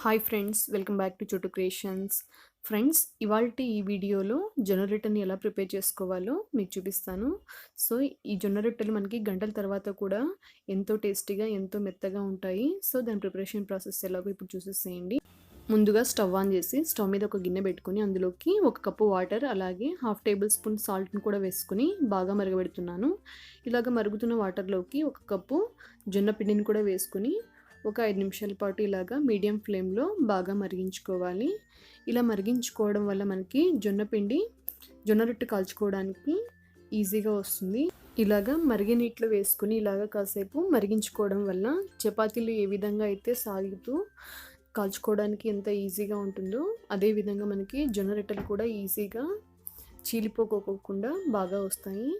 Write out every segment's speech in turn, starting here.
Hi friends, welcome back to చోటు creations. Friends, ఇవాల్టి ఈ వీడియోలో జొన్న రొట్టెని ఎలా ప్రిపేర్ చేసుకోవాలో మీకు చూపిస్తాను. సో ఈ జొన్న రొట్టెలు మనకి గంటల తర్వాత కూడా ఎంతో టేస్టీగా ఎంతో మెత్తగా ఉంటాయి. సో దాని ప్రిపరేషన్ ప్రాసెస్ ఎలాగో ఇప్పుడు చూసేసేయండి. ముందుగా స్టవ్ ఆన్ చేసి స్టవ్ మీద ఒక గిన్నె పెట్టుకొని అందులోకి 1 కప్పు వాటర్ అలాగే 1/2 టేబుల్ స్పూన్ సాల్ట్ని కూడా వేసుకుని బాగా మరగబెడుతున్నాను. ఇలాగ మరుగుతున్న వాటర్లోకి 1 కప్పు జొన్న పిండిని కూడా వేసుకుని ఒక 5 నిమిషాల పాటు ఇలాగా మీడియం ఫ్లేమ్లో బాగా మరిగించుకోవాలి. ఇలా మరిగించుకోవడం వల్ల మనకి జొన్న రొట్టె కాల్చుకోవడానికి ఈజీగా వస్తుంది. ఇలాగా మరిగే నీటిలో వేసుకుని ఇలాగా కాసేపు మరిగించుకోవడం వల్ల చపాతీలు ఏ విధంగా అయితే సాగుతూ కాల్చుకోవడానికి ఎంత ఈజీగా ఉంటుందో అదేవిధంగా మనకి జొన్న రొట్టెలు కూడా ఈజీగా చీలిపోకోకుండా బాగా వస్తాయి.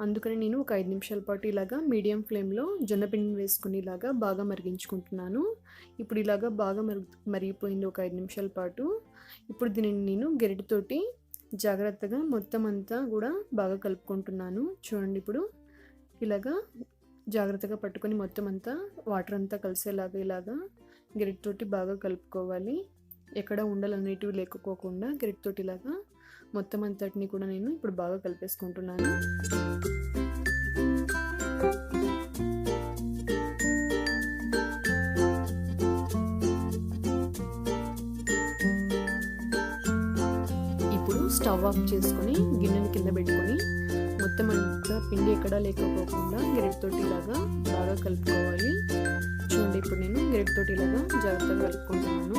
అందుకని నేను ఒక 5 నిమిషాల పాటు ఇలాగా మీడియం ఫ్లేమ్లో జొన్న పిండిని వేసుకుని ఇలాగా బాగా మరిగించుకుంటున్నాను. ఇప్పుడు ఇలాగా బాగా మరిగిపోయింది ఒక 5 నిమిషాల పాటు. ఇప్పుడు దీనిని నేను గరిటెతోటి జాగ్రత్తగా మొత్తం అంతా కూడా బాగా కలుపుకుంటున్నాను. చూడండి, ఇప్పుడు ఇలాగా జాగ్రత్తగా పట్టుకొని మొత్తం అంతా వాటర్ అంతా కలిసేలాగా ఇలాగా గరిటెతోటి బాగా కలుపుకోవాలి. ఎక్కడ ఉండలు అనేటివి లేకపోకుండా గరిటెతోటి ఇలాగా మొత్తం అంతటిని కూడా నేను ఇప్పుడు బాగా కలిపేసుకుంటున్నాను. ఇప్పుడు స్టవ్ ఆఫ్ చేసుకొని గిన్నెని కింద పెట్టుకొని మొత్తం అంతా పిండి ఎక్కడా లేకపోకుండా గరిటెతోటి ఇలాగా బాగా కలుపుకోవాలి. చూడండి, ఇప్పుడు నేను గరిటెతోటి ఇలాగా జాగ్రత్తగా కలుపుకుంటున్నాను.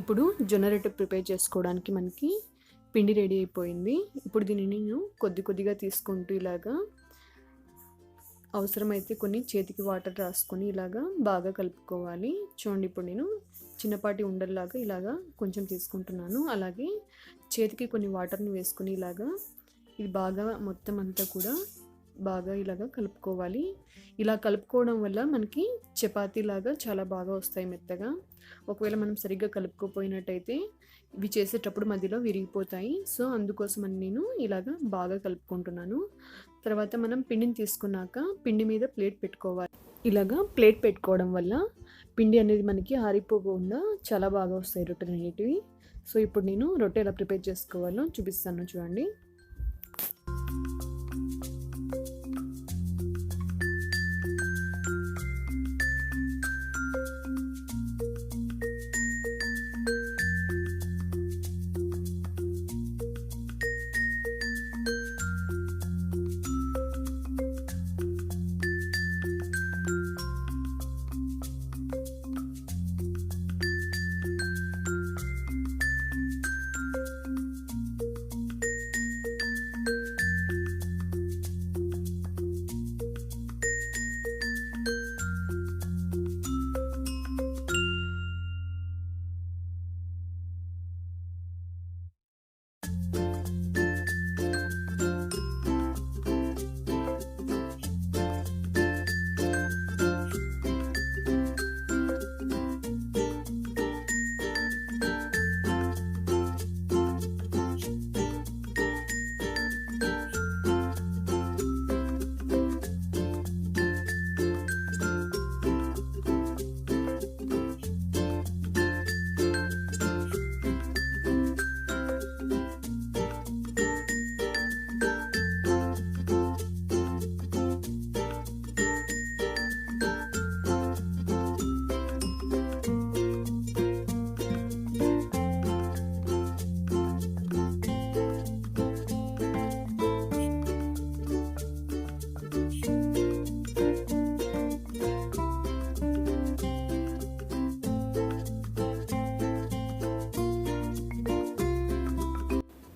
ఇప్పుడు జొన్న రొట్టె ప్రిపేర్ చేసుకోవడానికి మనకి పిండి రెడీ అయిపోయింది. ఇప్పుడు దీన్ని నేను కొద్దిగా తీసుకుంటూ ఇలాగా అవసరమైతే కొన్ని చేతికి వాటర్ రాసుకొని ఇలాగా బాగా కలుపుకోవాలి. చూడండి, ఇప్పుడు నేను చిన్నపాటి ఉండల్లాగా ఇలాగా కొంచెం తీసుకుంటున్నాను. అలాగే చేతికి కొన్ని వాటర్ని వేసుకొని ఇలాగా ఇది బాగా మొత్తం అంతా కూడా బాగా ఇలాగా కలుపుకోవాలి. ఇలా కలుపుకోవడం వల్ల మనకి చపాతీలాగా చాలా బాగా వస్తాయి మెత్తగా. ఒకవేళ మనం సరిగ్గా కలుపుకోపోయినట్టయితే ఇవి చేసేటప్పుడు మధ్యలో విరిగిపోతాయి. సో అందుకోసమని నేను ఇలాగా బాగా కలుపుకుంటున్నాను. తర్వాత మనం పిండిని తీసుకున్నాక పిండి మీద ప్లేట్ పెట్టుకోవాలి. ఇలాగా ప్లేట్ పెట్టుకోవడం వల్ల పిండి అనేది మనకి ఆరిపోకుండా చాలా బాగా వస్తాయి రొట్టెలు అనేటివి. సో ఇప్పుడు నేను రొట్టె ఎలా ప్రిపేర్ చేసుకోవాలో చూపిస్తాను, చూడండి.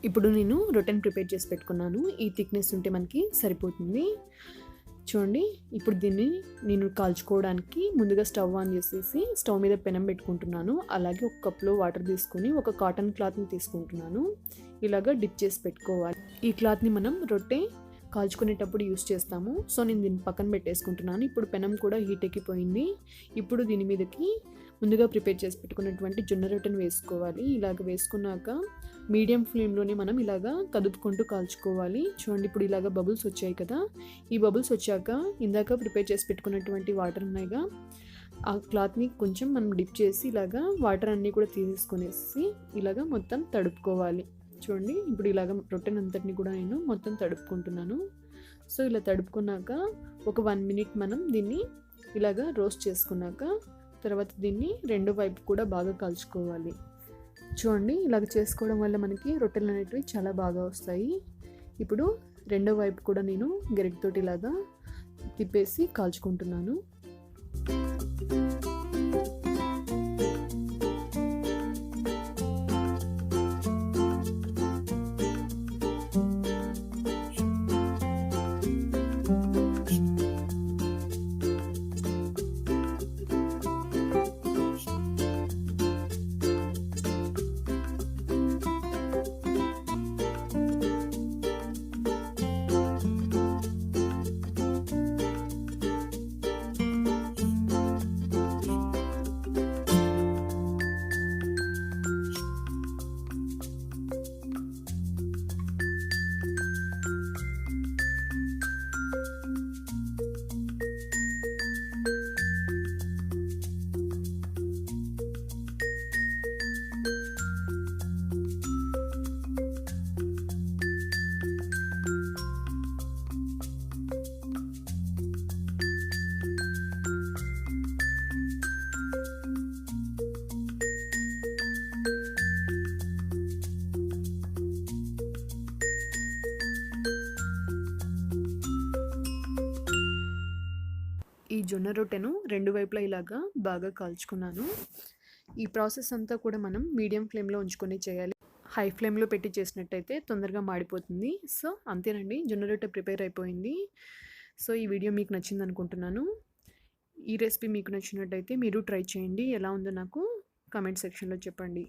ఇప్పుడు నేను రొట్టెని ప్రిపేర్ చేసి పెట్టుకున్నాను. ఈ థిక్నెస్ ఉంటే మనకి సరిపోతుంది. చూడండి, ఇప్పుడు దీన్ని నేను కాల్చుకోవడానికి ముందుగా స్టవ్ ఆన్ చేసేసి స్టవ్ మీద పెనం పెట్టుకుంటున్నాను. అలాగే 1 కప్లో వాటర్ తీసుకొని ఒక కాటన్ క్లాత్ని తీసుకుంటున్నాను. ఇలాగా డిప్ చేసి పెట్టుకోవాలి. ఈ క్లాత్ని మనం రొట్టె కాల్చుకునేటప్పుడు యూస్ చేస్తాము. సో నేను దీన్ని పక్కన పెట్టేసుకుంటున్నాను. ఇప్పుడు పెనం కూడా హీట్ ఎక్కిపోయింది. ఇప్పుడు దీని మీదకి ముందుగా ప్రిపేర్ చేసి పెట్టుకున్నటువంటి జొన్న రొట్టెని వేసుకోవాలి. ఇలాగ వేసుకున్నాక మీడియం ఫ్లేమ్లోనే మనం ఇలాగా కదుపుకుంటూ కాల్చుకోవాలి. చూడండి, ఇప్పుడు ఇలాగ బబుల్స్ వచ్చాయి కదా, ఈ బబుల్స్ వచ్చాక ఇందాక ప్రిపేర్ చేసి పెట్టుకున్నటువంటి వాటర్ ఉన్నాయిగా, ఆ క్లాత్ని కొంచెం మనం డిప్ చేసి ఇలాగా వాటర్ అన్నీ కూడా తీసేసుకునేసి ఇలాగ మొత్తం తడుపుకోవాలి. చూడండి, ఇప్పుడు ఇలాగ రొట్టెనంతటిని కూడా నేను మొత్తం తడుపుకుంటున్నాను. సో ఇలా తడుపుకున్నాక ఒక 1 మినిట్ మనం దీన్ని ఇలాగ రోస్ట్ చేసుకున్నాక తర్వాత దీన్ని రెండో వైపు కూడా బాగా కాల్చుకోవాలి. చూడండి, ఇలాగ చేసుకోవడం వల్ల మనకి రొట్టెలు అనేటివి చాలా బాగా వస్తాయి. ఇప్పుడు రెండో వైపు కూడా నేను గరిటెతోటి ఇలాగా తిప్పేసి కాల్చుకుంటున్నాను. ఈ జొన్న రొట్టెను రెండు వైపులా ఇలాగా బాగా కాల్చుకున్నాను. ఈ ప్రాసెస్ అంతా కూడా మనం మీడియం ఫ్లేమ్లో ఉంచుకొని చేయాలి. హై ఫ్లేమ్లో పెట్టి చేసినట్టయితే తొందరగా మాడిపోతుంది. సో అంతేనండి, జొన్న రొట్టె ప్రిపేర్ అయిపోయింది. సో ఈ వీడియో మీకు నచ్చింది అనుకుంటున్నాను. ఈ రెసిపీ మీకు నచ్చినట్టయితే మీరు ట్రై చేయండి. ఎలా ఉందో నాకు కామెంట్ సెక్షన్లో చెప్పండి.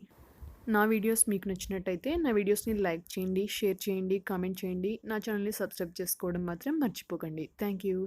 నా వీడియోస్ మీకు నచ్చినట్టయితే నా వీడియోస్ని లైక్ చేయండి, షేర్ చేయండి, కామెంట్ చేయండి. నా ఛానల్ని సబ్స్క్రైబ్ చేసుకోవడం మాత్రం మర్చిపోకండి. Thank you.